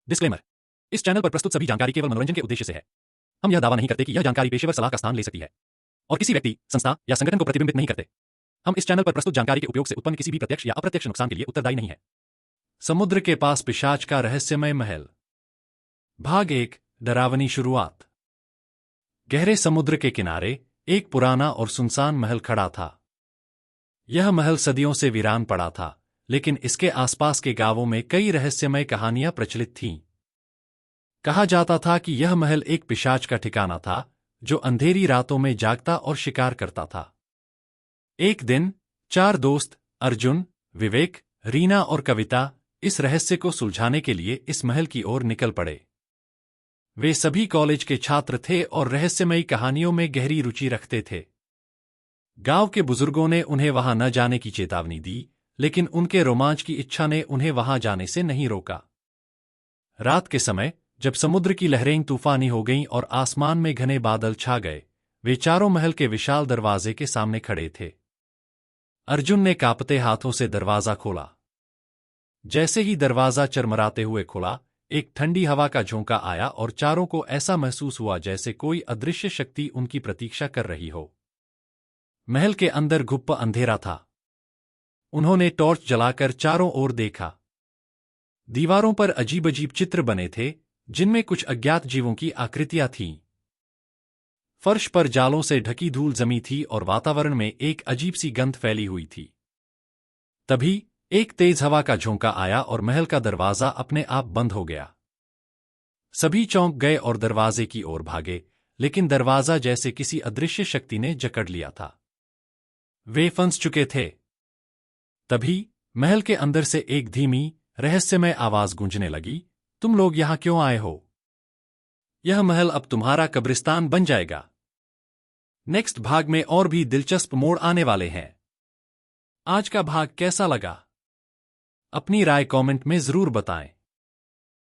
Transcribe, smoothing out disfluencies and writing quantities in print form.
Disclaimer. इस channel पर प्रस्तुत सभी जानकारी केवल मनोरंजन के उद्देश्य से है। हम यह दावा नहीं करते कि यह जानकारी पेशेवर सलाह का स्थान ले सकती है और किसी व्यक्ति, संस्था या संगठन को प्रतिबिंबित नहीं करते। हम इस चैनल पर प्रस्तुत जानकारी के उपयोग से उत्पन्न किसी भी प्रत्यक्ष या अप्रत्यक्ष नुकसान के लिए उत्तरदायी नहीं है। समुद्र के पास पिशाच का रहस्यमय महल। भाग 1। डरावनी शुरुआत। गहरे समुद्र के किनारे एक पुराना और सुनसान महल खड़ा था। यह महल सदियों से वीरान पड़ा था, लेकिन इसके आसपास के गांवों में कई रहस्यमय कहानियां प्रचलित थीं। कहा जाता था कि यह महल एक पिशाच का ठिकाना था, जो अंधेरी रातों में जागता और शिकार करता था। एक दिन 4 दोस्त अर्जुन, विवेक, रीना और कविता इस रहस्य को सुलझाने के लिए इस महल की ओर निकल पड़े। वे सभी कॉलेज के छात्र थे और रहस्यमयी कहानियों में गहरी रुचि रखते थे। गांव के बुजुर्गों ने उन्हें वहां न जाने की चेतावनी दी, लेकिन उनके रोमांच की इच्छा ने उन्हें वहां जाने से नहीं रोका। रात के समय, जब समुद्र की लहरें तूफानी हो गईं और आसमान में घने बादल छा गए, वे चारों महल के विशाल दरवाजे के सामने खड़े थे। अर्जुन ने कांपते हाथों से दरवाजा खोला। जैसे ही दरवाजा चरमराते हुए खुला, एक ठंडी हवा का झोंका आया और चारों को ऐसा महसूस हुआ जैसे कोई अदृश्य शक्ति उनकी प्रतीक्षा कर रही हो। महल के अंदर घुप्पा अंधेरा था। उन्होंने टॉर्च जलाकर चारों ओर देखा। दीवारों पर अजीब-अजीब चित्र बने थे, जिनमें कुछ अज्ञात जीवों की आकृतियां थीं। फर्श पर जालों से ढकी धूल जमी थी और वातावरण में एक अजीब सी गंध फैली हुई थी। तभी एक तेज हवा का झोंका आया और महल का दरवाजा अपने आप बंद हो गया। सभी चौंक गए और दरवाजे की ओर भागे, लेकिन दरवाजा जैसे किसी अदृश्य शक्ति ने जकड़ लिया था। वे फंस चुके थे। तभी महल के अंदर से एक धीमी, रहस्यमय आवाज गूंजने लगी, तुम लोग यहां क्यों आए हो? यह महल अब तुम्हारा कब्रिस्तान बन जाएगा। नेक्स्ट भाग में और भी दिलचस्प मोड़ आने वाले हैं। आज का भाग कैसा लगा? अपनी राय कमेंट में जरूर बताएं।